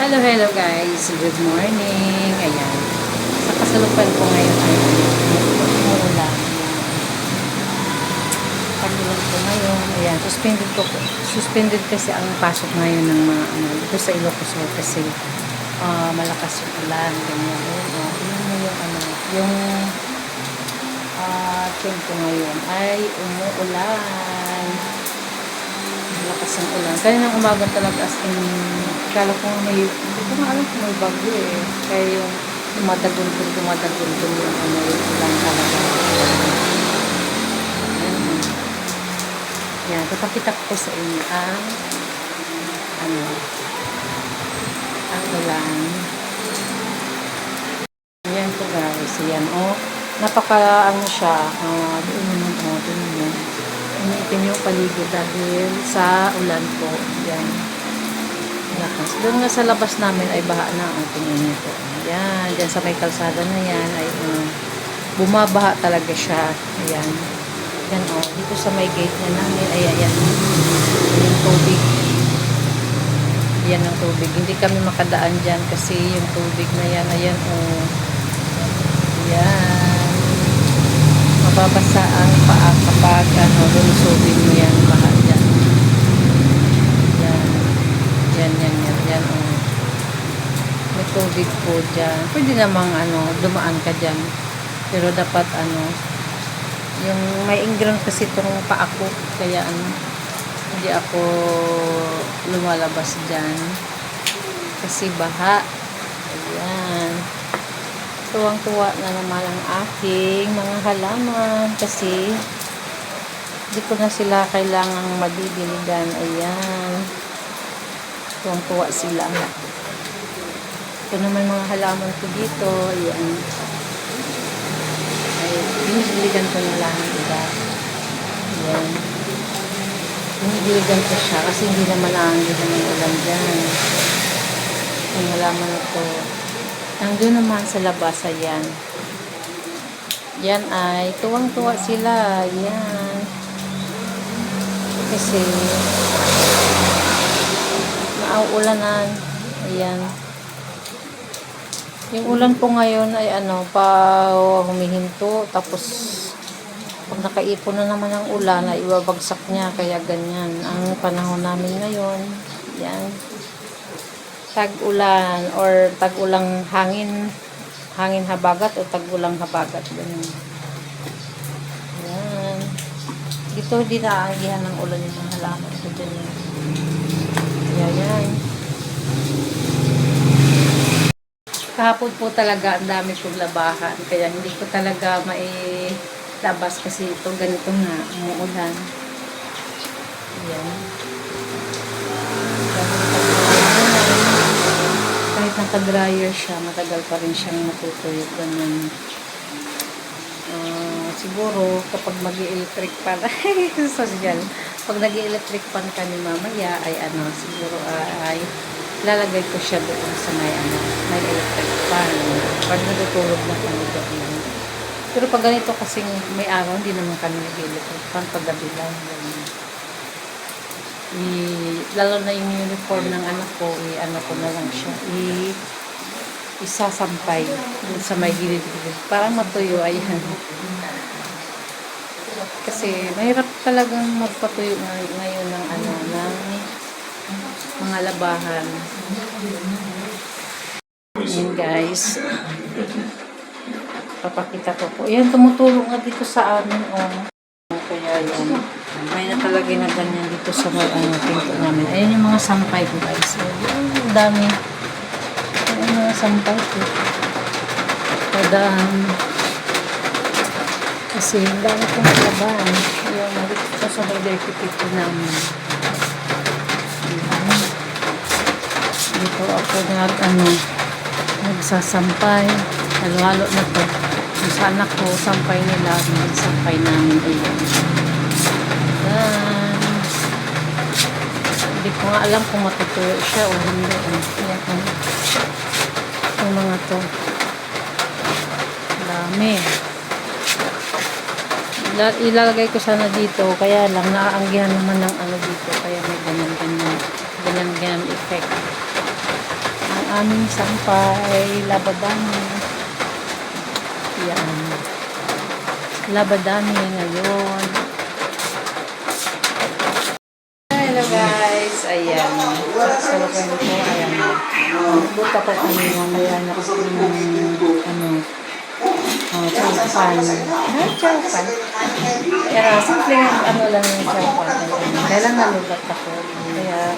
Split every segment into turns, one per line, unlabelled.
Hello, hello guys. Good morning. Ayan. Sa kasalukuyan ko ngayon ay umuulan. Panulan ko ngayon. Ayan. Suspended kasi ang pasok ngayon ng mga dito sa Ilocos kasi malakas yung ulan. Ganyan. Yun mo yung tempo ngayon ay umuulan. Malakas ang ulan. Kaninang umaga talaga as in kala ko hindi ko nga alam kung may bagyo eh. Kaya yung dumadagundong yung yung ulan talaga. Yan, papakita ko sa inyo ang ulan. Yan po guys. Yan napaka siya. Doon naman iniitim yung paligid dahil sa ulan po. Yan. Lakas. Doon nga sa labas namin ay baha na ang tingin nito. Yan. Diyan sa may kalsada na yan ay bumabaha talaga siya. Ayan. Yan dito sa may gate na namin ay ayan. Yung tubig. Yan ang tubig. Hindi kami makadaan dyan kasi yung tubig na yan. Ayan Yan. Mababasa ang paa kapag lulusubin mo yan baha dyan. Yan may tubig po dyan. Pwede namang dumaan ka dyan, pero dapat yung may inground kasi itong paa ko, kaya hindi ako lumalabas dyan kasi baha. Ayan, tuwang-tuwa na naman ang aking mga halaman kasi hindi ko na sila kailangang madidiligan. Ayan, tuwang-tuwa sila. Ito naman mga halaman ko dito. Ayan, ay dinidiligan ko na lang iba. Ayan, dinidiligan ko siya kasi hindi naman naanggihan ng ulan dyan. Yung halaman na ito nandun naman sa labas. Ayan, yan ay tuwang-tuwa sila. Yan kasi nauulanan. Ayan, yung ulan po ngayon ay pa humihinto, tapos pag nakaipon na naman ang ulan ay ibabagsak niya, kaya ganyan ang panahon namin ngayon. Yan, tag-ulan or tag-ulang hangin habagat o tag-ulang habagat, ganun. Yan, dito hindi naanggihan ng ulan yung mga halaman ko dyan. Yan. Kahapon po talaga ang dami kong labahan, kaya hindi ko talaga mailabas kasi ito ganito nga umuulan. Yan, kahit naka-dryer siya, matagal pa rin siyang matutuyo. Ganun. Siguro kapag mag-i-electric pan social, pag nag-i-electric pan kami mamaya ay siguro ay lalagay ko siya doon sa may electric pan pag natutulog na kami doon. Pero pag ganito kasing may araw, hindi naman kami nag-electric pan, pag gabi lang. Lalo na yung uniform ng anak ko, ko na lang siya isasampay dun sa may gilid-gilid para matuyo. Ayan, kasi mahirap talagang magpatuyo ngayon ng ng mga labahan. Ayan guys, papakita ko po. Ayan, tumutulong nga dito sa amin kaya yun, may nakalagay na ganyan dito sa pinto namin. Ayan yung mga sampay ko guys. Ang dami. Ayan yung mga sampay ko. Padaan. Kasi ang dami kong laban. Ayan, dito sa may dirty namin. Ayan. Dito ako nagsasampay. Halo-halo na to. Sa anak ko, sampay nila, sampay namin. Ayan. Hindi ko nga alam kung matutuyo siya o hindi. Ayan. Yung mga to. Dami. Ilalagay ko sana dito, kaya lang naaanggihan naman ng dito, kaya may ganyan effect. Ang aming sampay, labadami. Yan. Labadami ngayon. Hello guys, ayan. Salapan ko, ayan. Buta ko kanina, kaya chowpan. Chowpan. Simple lang yung chowpan. Kaya lang nalubat ako. Kaya,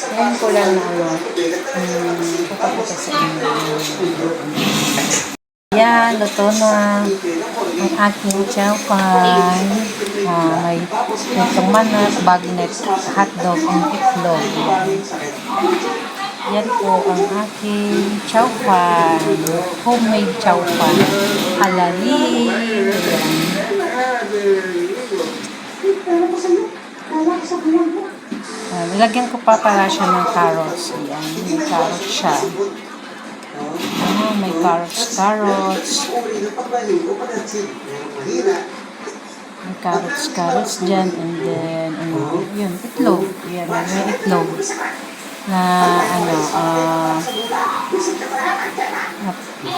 ngayon ko lang pupunta sa inyo. Yan, luto na ang aking chowpan. May itong manat, bagnet, hotdog, and itlog. Yan po ang aking chowpan. Homemade chowpan. Halalin. Nilagyan ko pa pala siya ng carrots. Ayan, may carrots siya. May carrots. May carrots dyan. And then, yun, itlog. Ayan, may itlog. Na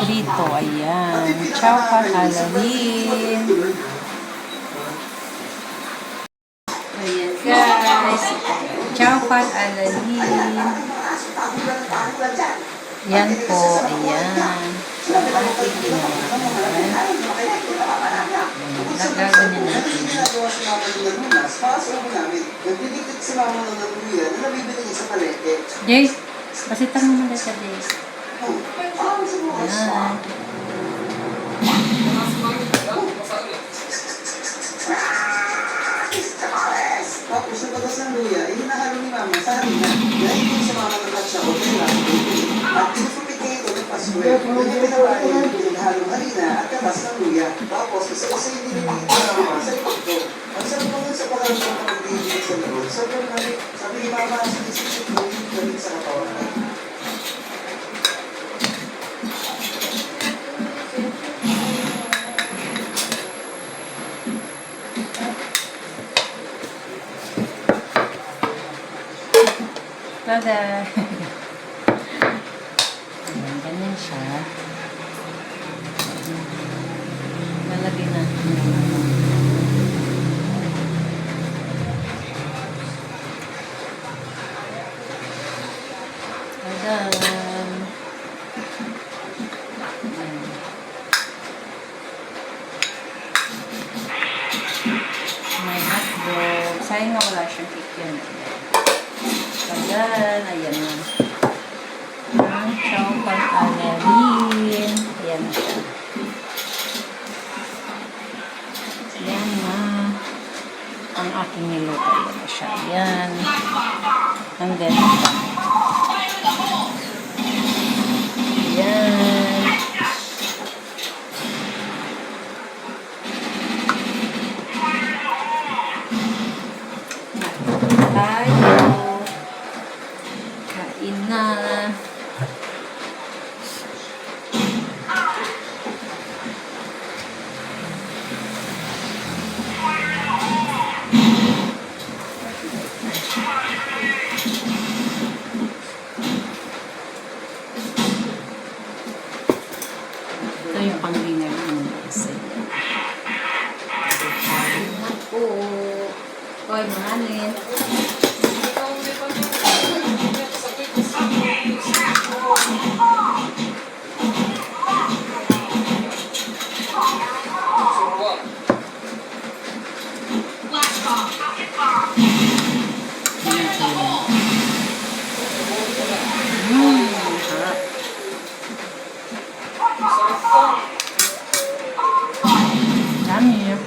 prito. Ayan. Chowpan, halalin. Ayan guys. Chowpan, halalin. Yan po. Ayan. Nagaganyan natin. Jay, pasitan mo muna sa Jay. Ayan.
Tapos yung bagas ng luya, hinahalo ni mama sa harina. Dahil yung sa mama ng siya ko, at tinupit niya ito ng paswel. Yung pinabahin yung pinahalong harina at katas ng luya. Tapos, isa-isa yung dinipit ko naman sa likod ko. Ang sabi mo sa pagkakas ng pag-ibig sa likod, sabi ni mama, sinisisip mo yung galing sa katawan.
Tada! Ayan, ganyan siya. Lalagay natin yung Tada! May hotdog. Sayang nga wala siyang cake yan. Ayan, ayan na. Ang chowpan halalin. Ayan na siya. Ayan na. Ang aking niluto. Ayan na siya. Ayan. And then, ayan. Na ito yung pang-dinner ng isa. Ako. Oy, mahalin. Dami yun.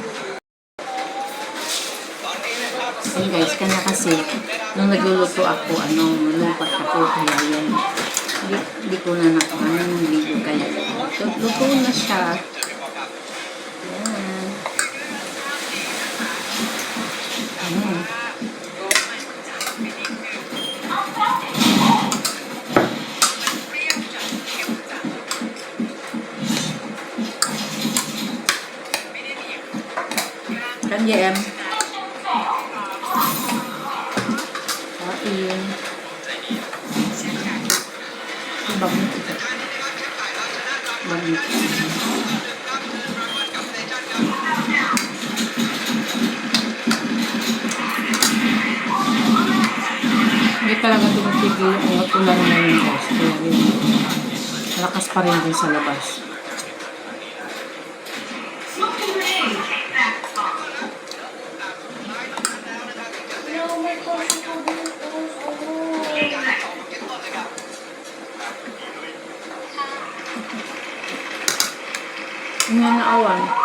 Ayun guys, kanya kasi nung nagluluto ako, lumpat ako, kaya yan. Hindi ko na nakuha yung video, kaya luto na siya. Yan. Kan JM. Kain. Bagnet ito. Bagnet. Hindi talaga tumipigil yung ulan na yung guys. Kaya yun, malakas pa rin din sa labas. Yung nga naawan.